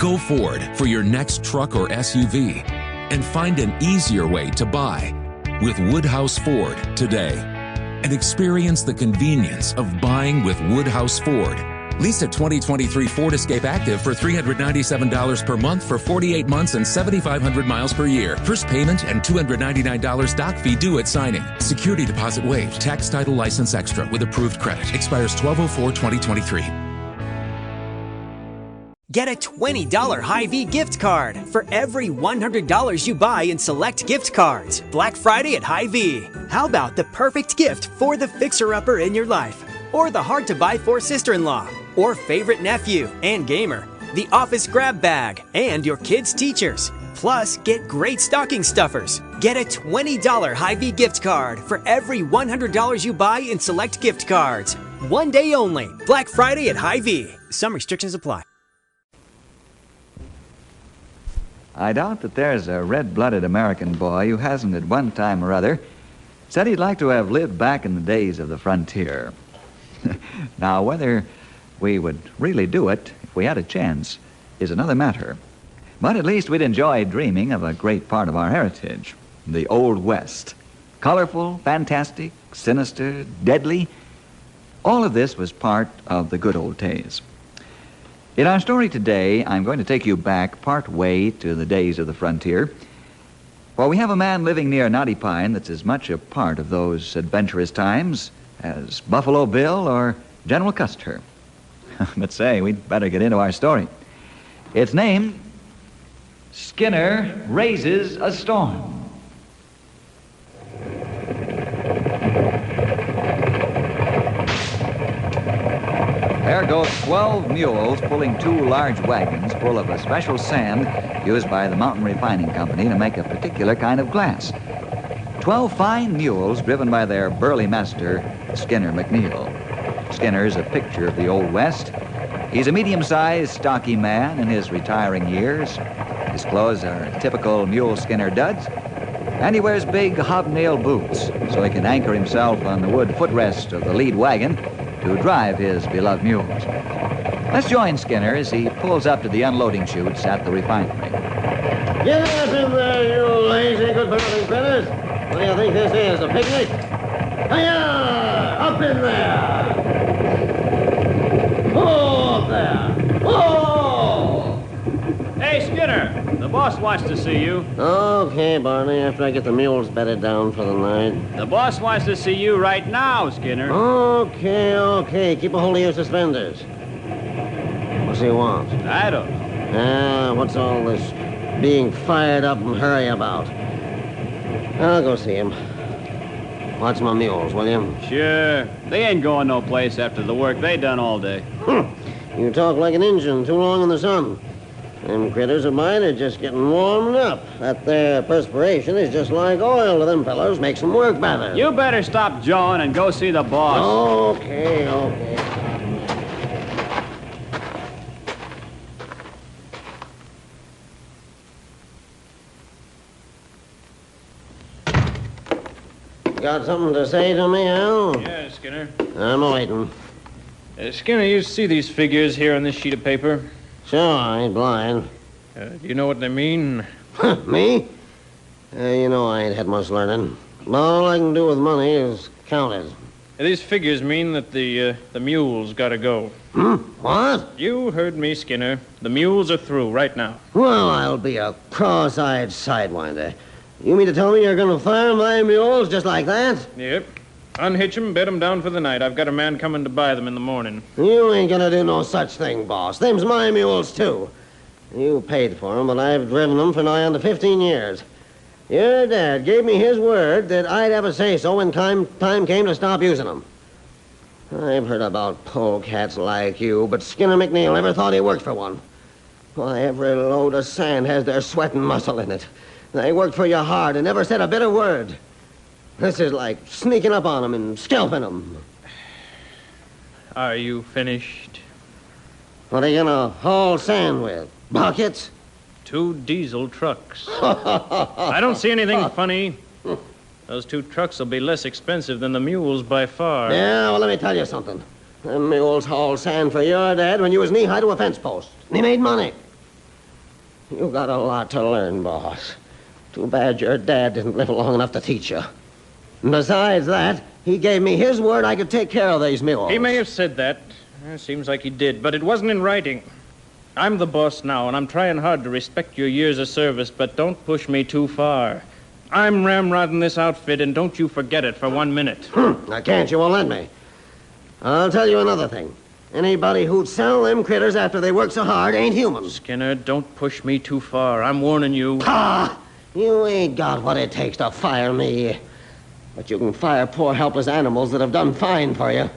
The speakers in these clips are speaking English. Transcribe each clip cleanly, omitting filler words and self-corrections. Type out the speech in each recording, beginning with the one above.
Go Ford for your next truck or SUV and find an easier way to buy with Woodhouse Ford today. And experience the convenience of buying with Woodhouse Ford. Lease a 2023 Ford Escape Active for $397 per month for 48 months and 7,500 miles per year. First payment and $299 doc fee due at signing. Security deposit waived. Tax title license extra with approved credit. Expires 12/04/2023. Get a $20 Hy-Vee gift card for every $100 you buy in select gift cards. Black Friday at Hy-Vee. How about the perfect gift for the fixer-upper in your life? Or the hard-to-buy-for sister-in-law? Or favorite nephew and gamer? The office grab bag and your kids' teachers. Plus, get great stocking stuffers. Get a $20 Hy-Vee gift card for every $100 you buy in select gift cards. One day only. Black Friday at Hy-Vee. Some restrictions apply. I doubt that there's a red-blooded American boy who hasn't at one time or other said he'd like to have lived back in the days of the frontier. Now, whether we would really do it if we had a chance is another matter. But at least we'd enjoy dreaming of a great part of our heritage, the Old West. Colorful, fantastic, sinister, deadly. All of this was part of the good old days. In our story today, I'm going to take you back part way to the days of the frontier. For we have a man living near Knotty Pine that's as much a part of those adventurous times as Buffalo Bill or General Custer. But say, we'd better get into our story. It's named Skinner Raises a Storm. There go 12 mules pulling 2 large wagons full of a special sand used by the Mountain Refining Company to make a particular kind of glass. 12 fine mules driven by their burly master, Skinner McNeil. Skinner's a picture of the Old West. He's a medium-sized, stocky man in his retiring years. His clothes are typical mule Skinner duds, and he wears big hobnail boots so he can anchor himself on the wood footrest of the lead wagon to drive his beloved mules. Let's join Skinner as he pulls up to the unloading chutes at the refinery. Get up in there, you lazy good-for-nothing critters. What do you think this is, a picnic? Hi-ya! Up in there! Oh, up there! Oh! Hey, Skinner, the boss wants to see you. Okay, Barney, after I get the mules bedded down for the night. The boss wants to see you right now, Skinner. Okay. Keep a hold of your suspenders. What's he want? I don't know. What's all this being fired up and hurry about? I'll go see him. Watch my mules, will you? Sure. They ain't going no place after the work they done all day. You talk like an Injun too long in the sun. Them critters of mine are just getting warmed up. That there perspiration is just like oil to them fellows. Makes them work better. You better stop jawing and go see the boss. Okay. Got something to say to me, Al? Yeah, Skinner. I'm waiting. Skinner, you see these figures here on this sheet of paper? Sure, I ain't blind. Do you know what they mean? Me? You know I ain't had much learning. All I can do with money is count it. These figures mean that the mules gotta go. What? You heard me, Skinner. The mules are through right now. Well, I'll be a cross-eyed sidewinder. You mean to tell me you're going to fire my mules just like that? Yep. Unhitch them, bed them down for the night. I've got a man coming to buy them in the morning. You ain't going to do no such thing, boss. Them's my mules, too. You paid for them, but I've driven them for nigh on to 15 years. Your dad gave me his word that I'd have a say-so when time came to stop using them. I've heard about polecats like you, but Skinner McNeil never thought he worked for one. Why, every load of sand has their sweat and muscle in it. They worked for you hard and never said a bitter word. This is like sneaking up on them and scalping them. Are you finished? What are you gonna haul sand with? Buckets? 2 diesel trucks. I don't see anything funny. Those 2 trucks will be less expensive than the mules by far. Yeah, well, let me tell you something. Them mules hauled sand for your dad when you was knee-high to a fence post. And he made money. You got a lot to learn, boss. Too bad your dad didn't live long enough to teach you. And besides that, he gave me his word I could take care of these mules. He may have said that. Seems like he did, but it wasn't in writing. I'm the boss now, and I'm trying hard to respect your years of service, but don't push me too far. I'm ramrodding this outfit, and don't you forget it for 1 minute. I can't. You won't let me. I'll tell you another thing. Anybody who'd sell them critters after they work so hard ain't human. Skinner, don't push me too far. I'm warning you. Ah! You ain't got what it takes to fire me. But you can fire poor helpless animals that have done fine for you.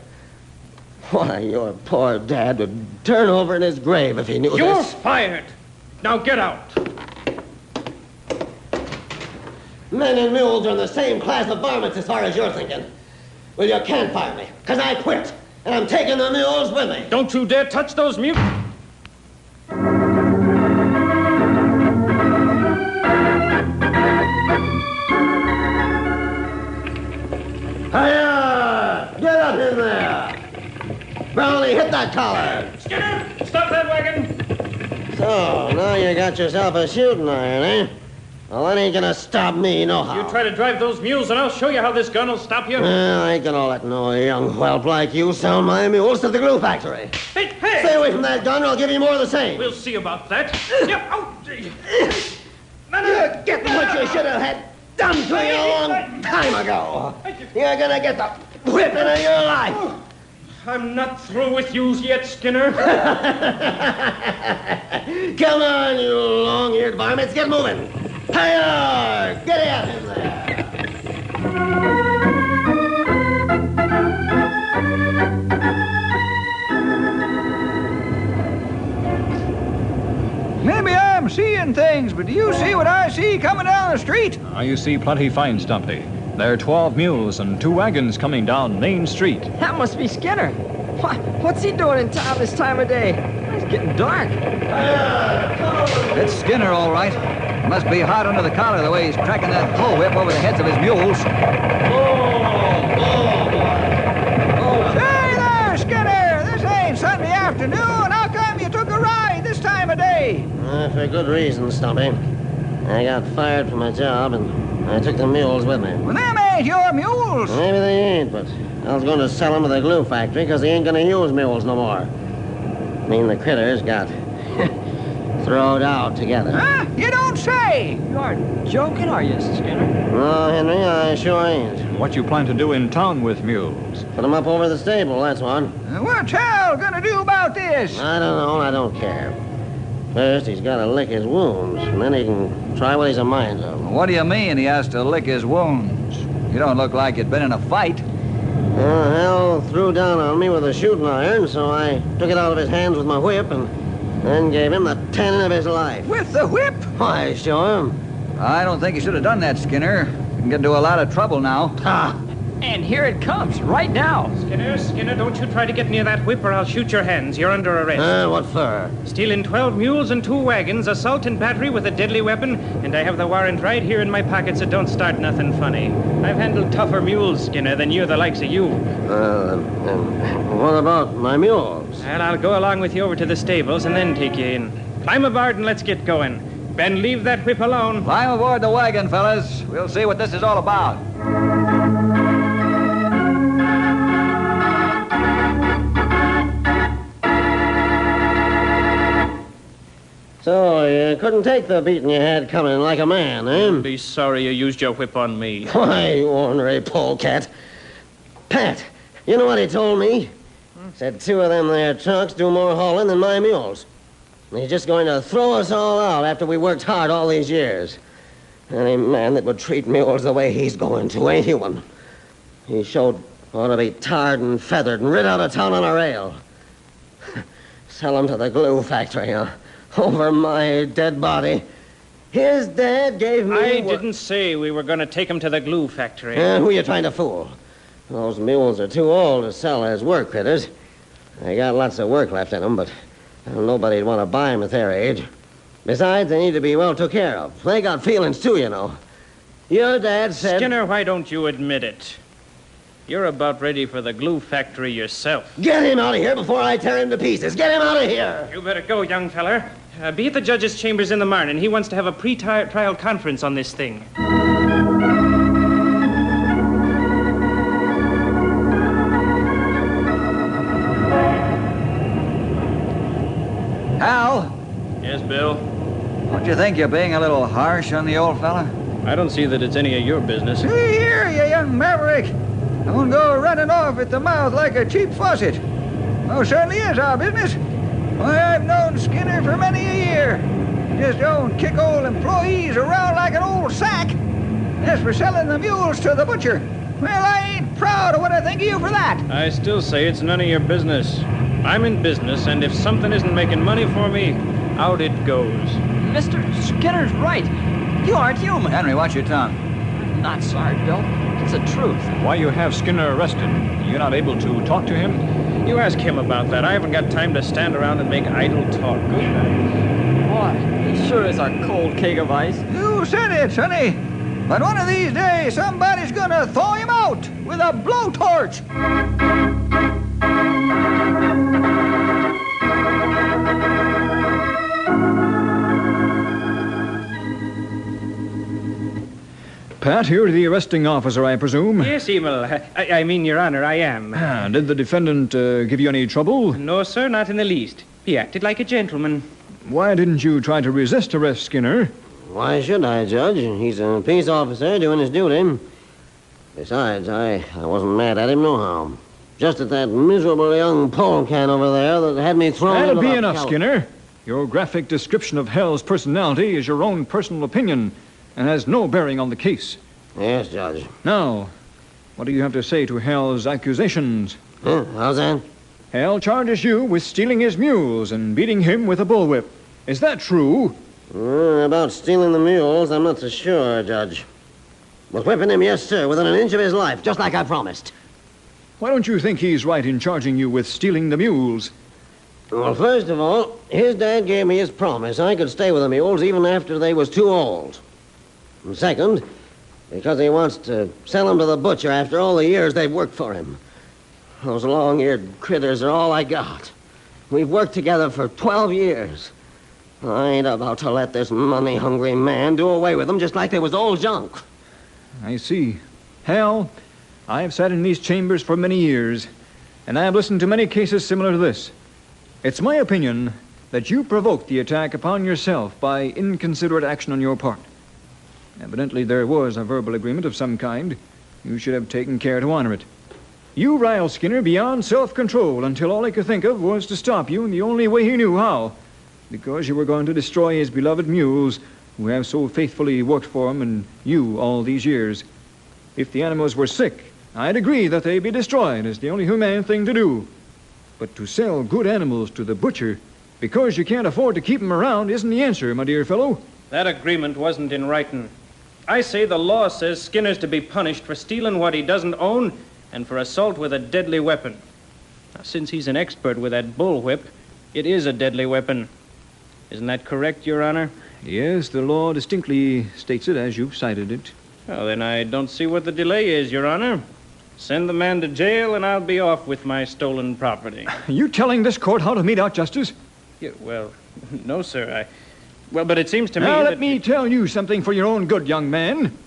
Why, your poor dad would turn over in his grave if he knew You're this. fired. Now get out. Men and mules are in the same class of varmints as far as you're thinking. Well, you can't fire me, because I quit. And I'm taking the mules with me. Don't you dare touch those mule... Hiya! Get up in there! Brownie, hit that collar. Skinner, stop that wagon. So, now you got yourself a shooting iron, eh? Well, that ain't gonna stop me, nohow. You try to drive those mules, and I'll show you how this gun will stop you. I ain't gonna let no young whelp like you sell my mules to the glue factory. Hey, hey! Stay away from that gun, or I'll give you more of the same. We'll see about that. Yep. Oh, gee. You're getting what you should have had done to you a long time ago. You're gonna get the whipping of your life. I'm not through with you yet, Skinner. Come on, you long-eared varmints, get moving. Hiya! Get out in there. Maybe I'm seeing things, but do you see what I see coming down the street? You see plenty fine, Stumpy. There are 12 mules and 2 wagons coming down Main Street. That must be Skinner. What's he doing in town this time of day? It's getting dark. It's Skinner, all right. Must be hot under the collar the way he's cracking that bullwhip over the heads of his mules. Hey there, Skinner! This ain't Sunday afternoon. How come you took a ride this time of day? For good reason, Stumpy. I got fired from my job, and I took the mules with me. Well, them ain't your mules. Maybe they ain't, but I was going to sell them to the glue factory because they ain't going to use mules no more. I mean, the critters got throwed out together. Huh? You don't say. You aren't joking, are you, Skinner? No, Henry, I sure ain't. What you plan to do in town with mules? Put them up over the stable, that's one. What's Hal gonna do about this? I don't know, and I don't care. First, he's got to lick his wounds, and then he can try what he's a mind of. What do you mean he has to lick his wounds? You don't look like you'd been in a fight. Hal threw down on me with a shooting iron, so I took it out of his hands with my whip and then gave him the tanning of his life. With the whip? Why, show him. I don't think you should have done that, Skinner. You can get into a lot of trouble now. Ah! And here it comes, right now. Skinner, don't you try to get near that whip or I'll shoot your hands. You're under arrest. What for? Stealing 12 mules and 2 wagons, assault and battery with a deadly weapon, and I have the warrant right here in my pocket, so don't start nothing funny. I've handled tougher mules, Skinner, than you, the likes of you. What about my mules? Well, I'll go along with you over to the stables and then take you in. Climb aboard and let's get going. Ben, leave that whip alone. Climb aboard the wagon, fellas. We'll see what this is all about. So, you couldn't take the beating you had coming like a man, eh? Be sorry you used your whip on me. Why, you ornery polecat. Pat, you know what he told me? Said 2 of them there trucks do more hauling than my mules. And he's just going to throw us all out after we worked hard all these years. Any man that would treat mules the way he's going to ain't human. He showed ought to be tarred and feathered and rid out of town on a rail. Sell him to the glue factory, huh? Over my dead body. His dad gave me... I didn't say we were going to take him to the glue factory. Who you trying to fool? Those mules are too old to sell as work critters. They got lots of work left in them, but nobody'd want to buy them at their age. Besides, they need to be well took care of. They got feelings, too, you know. Your dad said... Skinner, why don't you admit it? You're about ready for the glue factory yourself. Get him out of here before I tear him to pieces. Get him out of here. You better go, young feller. Be at the judge's chambers in the morning. He wants to have a pre-trial conference on this thing. Hal, Yes, Bill? don't you think you're being a little harsh on the old fella? I don't see that it's any of your business. See here, you young maverick. Don't go running off at the mouth like a cheap faucet. Oh, certainly is our business. Why, I've known Skinner for many a year. Just don't kick old employees around like an old sack. As for selling the mules to the butcher, well, I ain't proud of what I think of you for that. I still say it's none of your business. I'm in business, and if something isn't making money for me, out it goes. Mr. Skinner's right. You aren't human. Henry, watch your tongue. I'm not sorry, Bill. It's the truth. Why you have Skinner arrested? You're not able to talk to him? You ask him about that. I haven't got time to stand around and make idle talk. Good night. Boy, he sure is a cold keg of ice. You said it, sonny. But one of these days, somebody's gonna thaw him out with a blowtorch. Pat, you're the arresting officer, I presume? Yes, Emil. I mean, Your Honor, I am. Did the defendant give you any trouble? No, sir, not in the least. He acted like a gentleman. Why didn't you try to resist arrest Skinner? Why should I, Judge? He's a peace officer doing his duty. Besides, I wasn't mad at him nohow. Just at that miserable young polecat over there that had me thrown That'll into be the enough, cal- Skinner. Your graphic description of Hal's personality is your own personal opinion and has no bearing on the case. Yes, Judge. Now, what do you have to say to Hal's accusations? Huh? How's that? Hal charges you with stealing his mules and beating him with a bullwhip. Is that true? About stealing the mules, I'm not so sure, Judge. But whipping him, yes, sir, within an inch of his life, just like I promised. Why don't you think he's right in charging you with stealing the mules? Well, first of all, his dad gave me his promise I could stay with the mules even after they was too old. And second, because he wants to sell them to the butcher after all the years they've worked for him. Those long-eared critters are all I got. We've worked together for 12 years. I ain't about to let this money-hungry man do away with them just like they was old junk. I see. Hal, I've sat in these chambers for many years, and I've listened to many cases similar to this. It's my opinion that you provoked the attack upon yourself by inconsiderate action on your part. Evidently, there was a verbal agreement of some kind. You should have taken care to honor it. You riled Skinner beyond self-control until all he could think of was to stop you in the only way he knew how, because you were going to destroy his beloved mules, who have so faithfully worked for him and you all these years. If the animals were sick, I'd agree that they be destroyed as the only humane thing to do. But to sell good animals to the butcher because you can't afford to keep them around isn't the answer, my dear fellow. That agreement wasn't in writing. I say the law says Skinner's to be punished for stealing what he doesn't own and for assault with a deadly weapon. Now, since he's an expert with that bullwhip, it is a deadly weapon. Isn't that correct, Your Honor? Yes, the law distinctly states it as you've cited it. Well, then I don't see what the delay is, Your Honor. Send the man to jail and I'll be off with my stolen property. Are you telling this court how to mete out justice? Yeah, well, no, sir. Well, but it seems to me Now, that... let me tell you something for your own good, young man.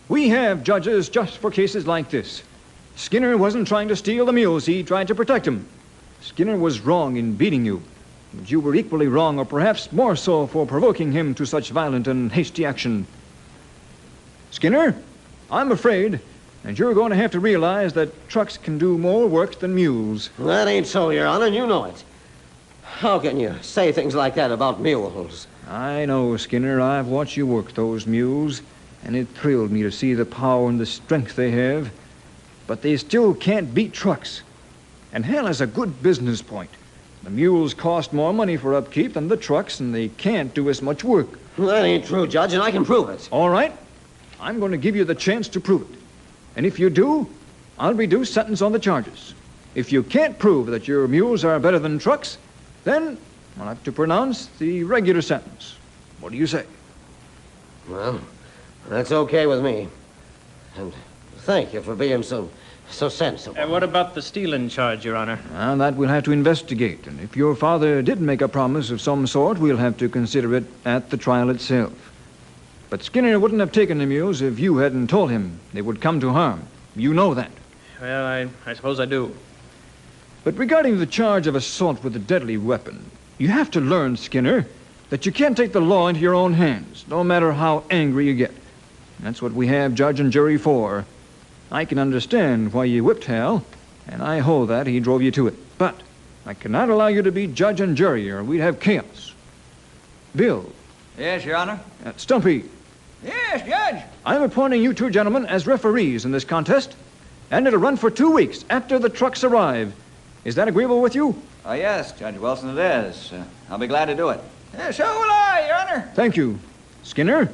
We have judges just for cases like this. Skinner wasn't trying to steal the mules. He tried to protect them. Skinner was wrong in beating you. But you were equally wrong, or perhaps more so, for provoking him to such violent and hasty action. Skinner, I'm afraid that you're going to have to realize that trucks can do more work than mules. That ain't so, Your Honor, and you know it. How can you say things like that about mules? I know, Skinner. I've watched you work those mules, and it thrilled me to see the power and the strength they have. But they still can't beat trucks. And Hal has a good business point. The mules cost more money for upkeep than the trucks, and they can't do as much work. That ain't true, Judge, and I can prove it. All right. I'm going to give you the chance to prove it. And if you do, I'll reduce sentence on the charges. If you can't prove that your mules are better than trucks, then I'll have to pronounce the regular sentence. What do you say? Well, that's okay with me. And thank you for being so So sensible. What about the stealing charge, Your Honor? Well, that we'll have to investigate. And if your father did make a promise of some sort, we'll have to consider it at the trial itself. But Skinner wouldn't have taken the mules if you hadn't told him they would come to harm. You know that. Well, I suppose I do. But regarding the charge of assault with a deadly weapon, you have to learn, Skinner, that you can't take the law into your own hands, no matter how angry you get. That's what we have judge and jury for. I can understand why you whipped Hal, and I hold that he drove you to it. But I cannot allow you to be judge and jury, or we'd have chaos. Bill. Yes, Your Honor? Stumpy. Yes, Judge. I'm appointing you two gentlemen as referees in this contest, and it'll run for 2 weeks after the trucks arrive. Is that agreeable with you? Yes, Judge Wilson, it is. I'll be glad to do it. So will I, Your Honor. Thank you. Skinner,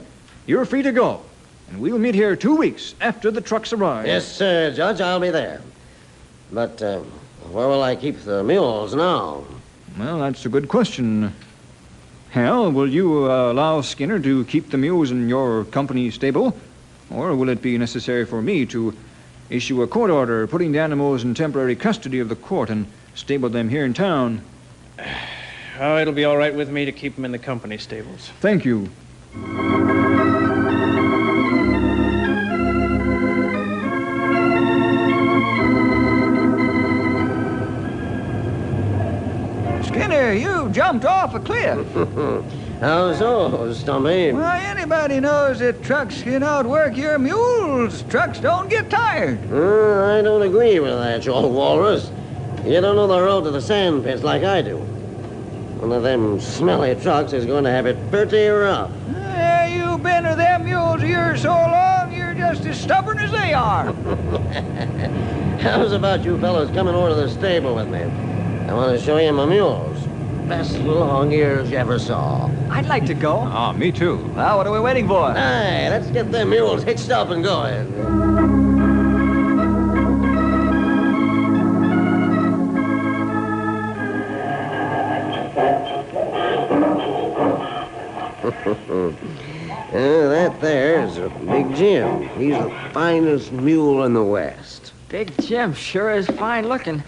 you're free to go. And we'll meet here 2 weeks after the trucks arrive. Yes, sir, Judge, I'll be there. But where will I keep the mules now? Well, that's a good question. Hal, will you allow Skinner to keep the mules in your company stable? Or will it be necessary for me to issue a court order putting the animals in temporary custody of the court and stable them here in town? Oh, it'll be all right with me to keep them in the company stables. Thank you. Skinner, you jumped off a cliff. How so, Stumpy? Well, anybody knows that trucks can outwork your mules. Trucks don't get tired. I don't agree with that, you old walrus. You don't know the road to the sand pits like I do. One of them smelly trucks is going to have it pretty rough. You've been with them mules of yours so long, you're just as stubborn as they are. How's about you fellows coming over to the stable with me? I want to show you my mules. Best long ears you ever saw. I'd like to go. Ah, me too. Well, what are we waiting for? Hey, let's get them mules hitched up and going. That there's Big Jim. He's the finest mule in the West. Big Jim sure is fine looking.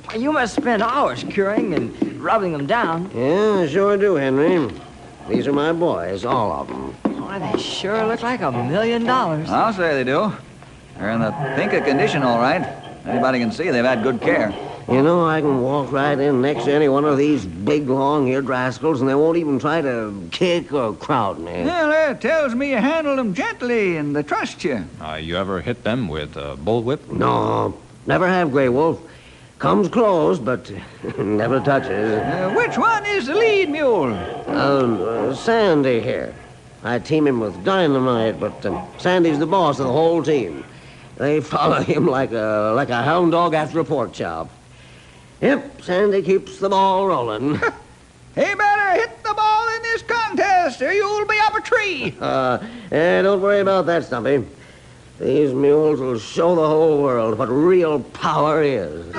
Why, you must spend hours curing and rubbing them down. Yeah, I sure do, Henry. These are my boys, all of them. Why, they sure look like $1 million. I'll say they do. They're in the pink of condition, all right. Anybody can see they've had good care. You know, I can walk right in next to any one of these big, long-eared rascals, and they won't even try to kick or crowd me. Well, that tells me you handle them gently and they trust you. You ever hit them with a bullwhip? No, never have, Grey Wolf. Comes close, but never touches. Which one is the lead mule? Sandy here. I team him with Dynamite, but Sandy's the boss of the whole team. They follow him like a hound dog after a pork chop. Yep, Sandy keeps the ball rolling. He better hit the ball in this contest or you'll be up a tree. Don't worry about that, Stumpy. These mules will show the whole world what real power is.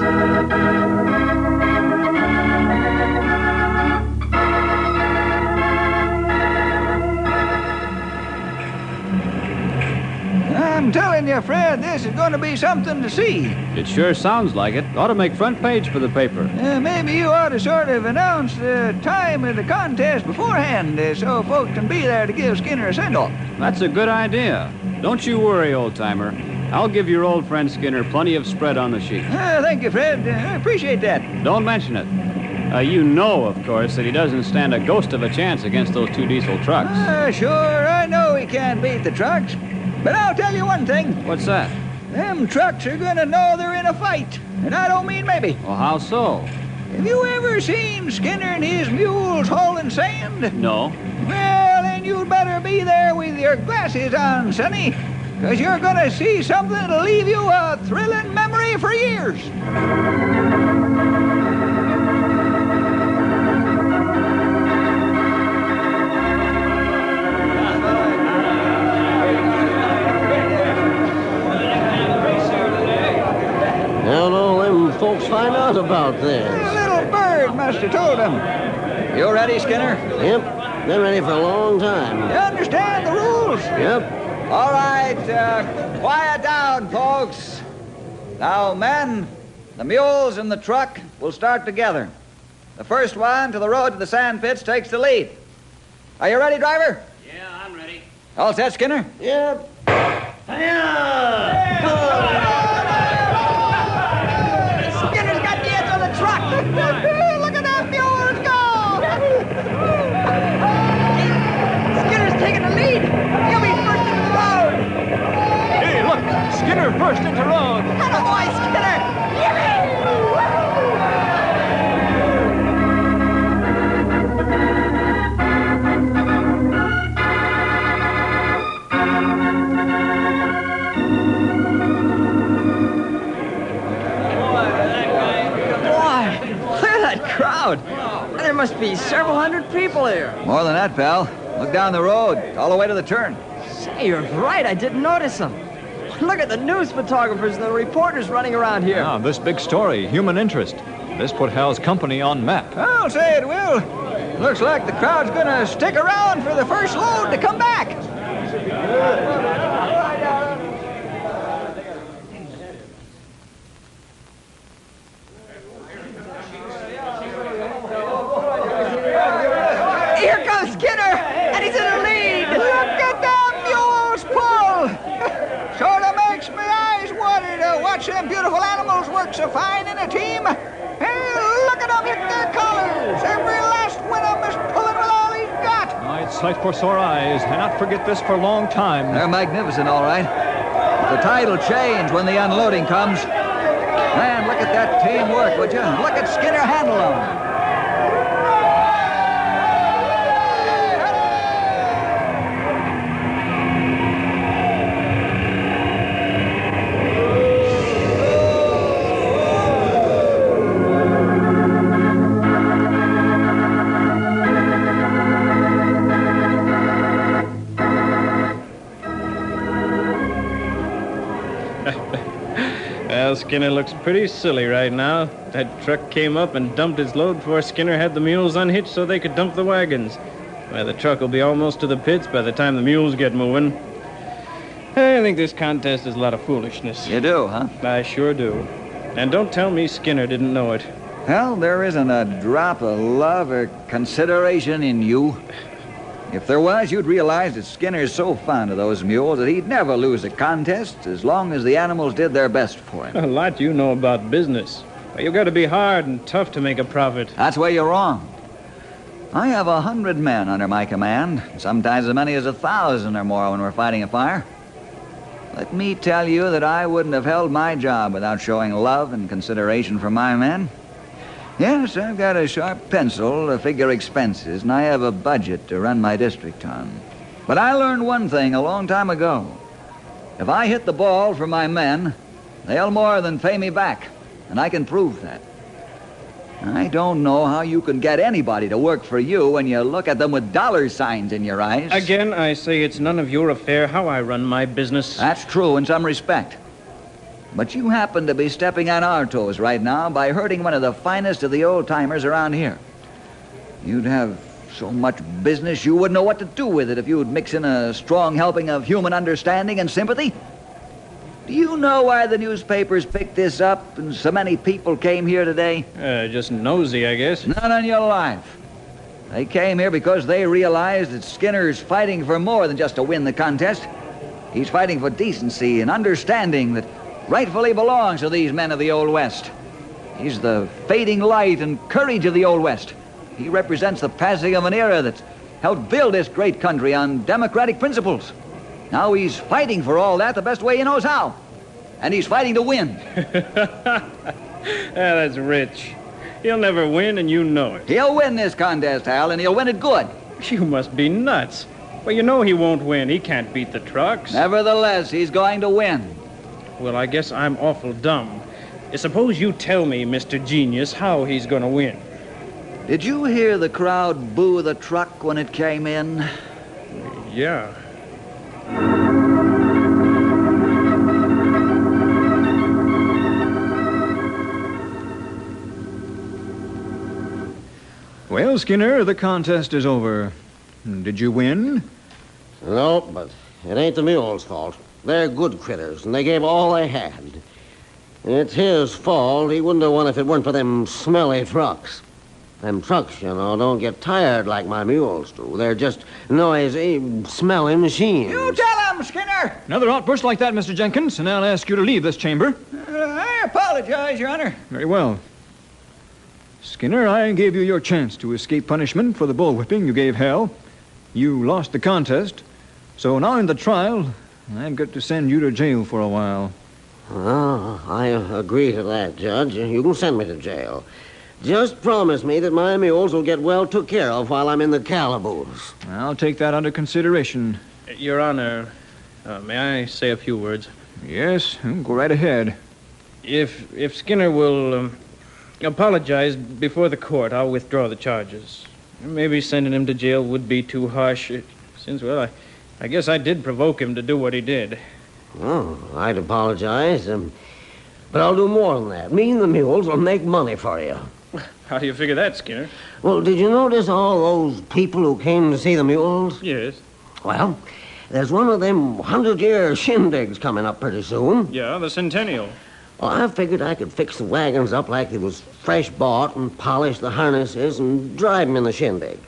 I'm telling you, Fred, this is going to be something to see. It sure sounds like it. Ought to make front page for the paper. Maybe you ought to sort of announce the time of the contest beforehand so folks can be there to give Skinner a send-off. That's a good idea. Don't you worry, old-timer. I'll give your old friend Skinner plenty of spread on the sheet. Thank you, Fred. I appreciate that. Don't mention it. You know, of course, that he doesn't stand a ghost of a chance against those two diesel trucks. Sure, I know he can't beat the trucks. But I'll tell you one thing. What's that? Them trucks are gonna know they're in a fight. And I don't mean maybe. Well, how so? Have you ever seen Skinner and his mules hauling sand? No. Well, then you'd better be there with your glasses on, Sonny. Because you're gonna see something that'll leave you a thrilling memory for years. How'd all them folks find out about this? A little bird must have told them. You ready, Skinner? Yep, been ready for a long time. You understand the rules? Yep. All right, quiet down, folks. Now, men, the mules and the truck will start together. The first one to the road to the sand pits takes the lead. Are you ready, driver? Yeah, I'm ready. All set, Skinner? Yep. Skinner's got the edge on the truck. Look at that mules go. Skinner's taking the lead. He'll be first into the road. Hey, look! Skinner first into road. Attaboy, Skinner. Yippee! Crowd. There must be several hundred people here. More than that, pal. Look down the road, all the way to the turn. Say, you're right. I didn't notice them. Look at the news photographers and the reporters running around here. Now, this big story, human interest. This put Hal's company on map. I'll say it will. Looks like the crowd's gonna stick around for the first load to come back. Here comes Skinner, and he's in the lead. Look at them mules pull. Sort of makes my eyes water to watch them beautiful animals work so fine in a team. Hey, look at them hit their collars. Every last one of them is pulling with all he's got. It's sight for sore eyes, and not forget this for a long time. They're magnificent, all right. But the tide will change when the unloading comes. Man, look at that teamwork, would you? Look at Skinner handle them. Well, Skinner looks pretty silly right now. That truck came up and dumped its load before Skinner had the mules unhitched so they could dump the wagons. Well, the truck will be almost to the pits by the time the mules get moving. I think this contest is a lot of foolishness. You do, huh? I sure do. And don't tell me Skinner didn't know it. Well, there isn't a drop of love or consideration in you. If there was, you'd realize that Skinner's so fond of those mules that he'd never lose a contest as long as the animals did their best for him. A lot you know about business. Well, you've got to be hard and tough to make a profit. That's where you're wrong. I have 100 men under my command, sometimes as many as 1,000 or more when we're fighting a fire. Let me tell you that I wouldn't have held my job without showing love and consideration for my men. Yes, I've got a sharp pencil to figure expenses, and I have a budget to run my district on. But I learned one thing a long time ago. If I hit the ball for my men, they'll more than pay me back, and I can prove that. I don't know how you can get anybody to work for you when you look at them with dollar signs in your eyes. Again, I say it's none of your affair how I run my business. That's true in some respect. But you happen to be stepping on our toes right now by hurting one of the finest of the old-timers around here. You'd have so much business you wouldn't know what to do with it if you'd mix in a strong helping of human understanding and sympathy. Do you know why the newspapers picked this up and so many people came here today? Just nosy, I guess. Not on your life. They came here because they realized that Skinner's fighting for more than just to win the contest. He's fighting for decency and understanding that rightfully belongs to these men of the Old West. He's the fading light and courage of the Old West. He represents the passing of an era that's helped build this great country on democratic principles. Now he's fighting for all that the best way he knows how. And he's fighting to win. That's rich. He'll never win, and you know it. He'll win this contest, Hal, and he'll win it good. You must be nuts. Well, you know he won't win. He can't beat the trucks. Nevertheless, he's going to win. Well, I guess I'm awful dumb. Suppose you tell me, Mr. Genius, how he's going to win. Did you hear the crowd boo the truck when it came in? Yeah. Well, Skinner, the contest is over. Did you win? Nope, but it ain't the mules' fault. They're good critters, and they gave all they had. It's his fault. He wouldn't have won if it weren't for them smelly trucks. Them trucks, don't get tired like my mules do. They're just noisy, smelly machines. You tell him, Skinner. Another outburst like that, Mr. Jenkins, and I'll ask you to leave this chamber. I apologize, Your Honor. Very well. Skinner, I gave you your chance to escape punishment for the bullwhipping you gave Hal. You lost the contest. So now in the trial, I've got to send you to jail for a while. Oh, I agree to that, Judge. You can send me to jail. Just promise me that my mules will get well took care of while I'm in the calaboose. I'll take that under consideration. Your Honor, may I say a few words? Yes, go right ahead. If Skinner will apologize before the court, I'll withdraw the charges. Maybe sending him to jail would be too harsh, since, well, I guess I did provoke him to do what he did. Oh, I'd apologize, but I'll do more than that. Me and the mules will make money for you. How do you figure that, Skinner? Well, did you notice all those people who came to see the mules? Yes. Well, there's one of them 100-year shindigs coming up pretty soon. Yeah, the Centennial. Well, I figured I could fix the wagons up like they was fresh bought and polish the harnesses and drive them in the shindig.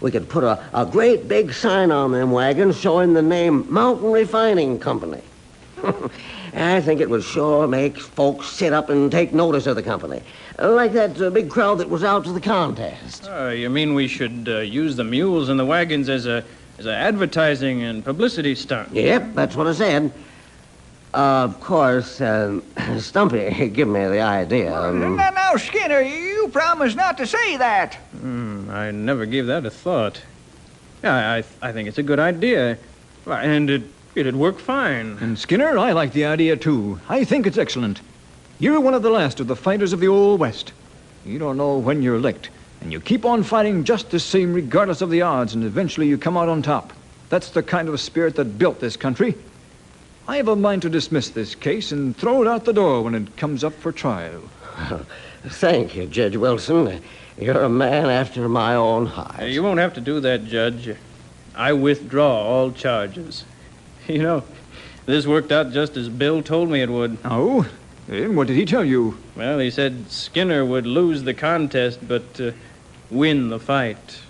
We could put a great big sign on them wagons showing the name Mountain Refining Company. I think it would sure make folks sit up and take notice of the company. Like that big crowd that was out to the contest. You mean we should use the mules and the wagons as a advertising and publicity stunt? Yep, that's what I said. Of course, Stumpy gave me the idea. Now, Skinner, you promised not to say that. I never gave that a thought. Yeah, I think it's a good idea. And it'd work fine. And Skinner, I like the idea, too. I think it's excellent. You're one of the last of the fighters of the Old West. You don't know when you're licked, and you keep on fighting just the same regardless of the odds, and eventually you come out on top. That's the kind of spirit that built this country. I have a mind to dismiss this case and throw it out the door when it comes up for trial. Thank you, Judge Wilson. You're a man after my own heart. You won't have to do that, Judge. I withdraw all charges. You know, this worked out just as Bill told me it would. Oh? And what did he tell you? Well, he said Skinner would lose the contest, but win the fight.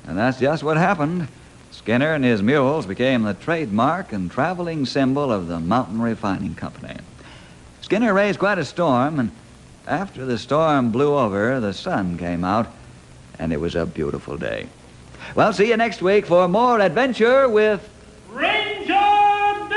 And that's just what happened. Skinner and his mules became the trademark and traveling symbol of the Mountain Refining Company. Skinner raised quite a storm, and after the storm blew over, the sun came out, and it was a beautiful day. Well, see you next week for more adventure with Ranger Bill!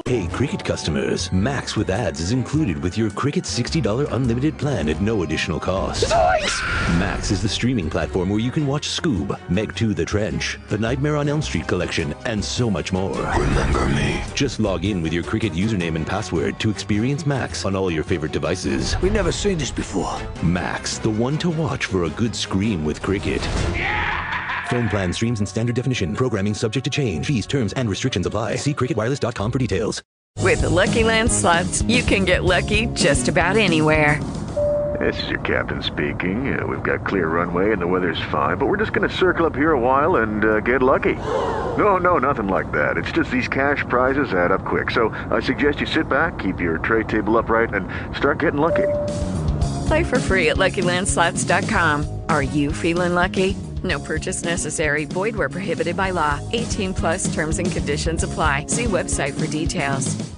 Hey, Cricket customers, Max with ads is included with your Cricket $60 unlimited plan at no additional cost. Nice! Max is the streaming platform where you can watch Scoob, Meg 2 The Trench, The Nightmare on Elm Street collection, and so much more. Remember me. Just log in with your Cricket username and password to experience Max on all your favorite devices. We've never seen this before. Max, the one to watch for a good scream with Cricket. Phone plan streams in standard definition. Programming subject to change. Fees, terms, and restrictions apply. See cricketwireless.com for details. With the Lucky Land Slots, you can get lucky just about anywhere. This is your captain speaking. We've got clear runway and the weather's fine, but we're just going to circle up here a while and get lucky. No, nothing like that. It's just these cash prizes add up quick. So I suggest you sit back, keep your tray table upright, and start getting lucky. Play for free at LuckyLandSlots.com. Are you feeling lucky? No purchase necessary. Void where prohibited by law. 18+ terms and conditions apply. See website for details.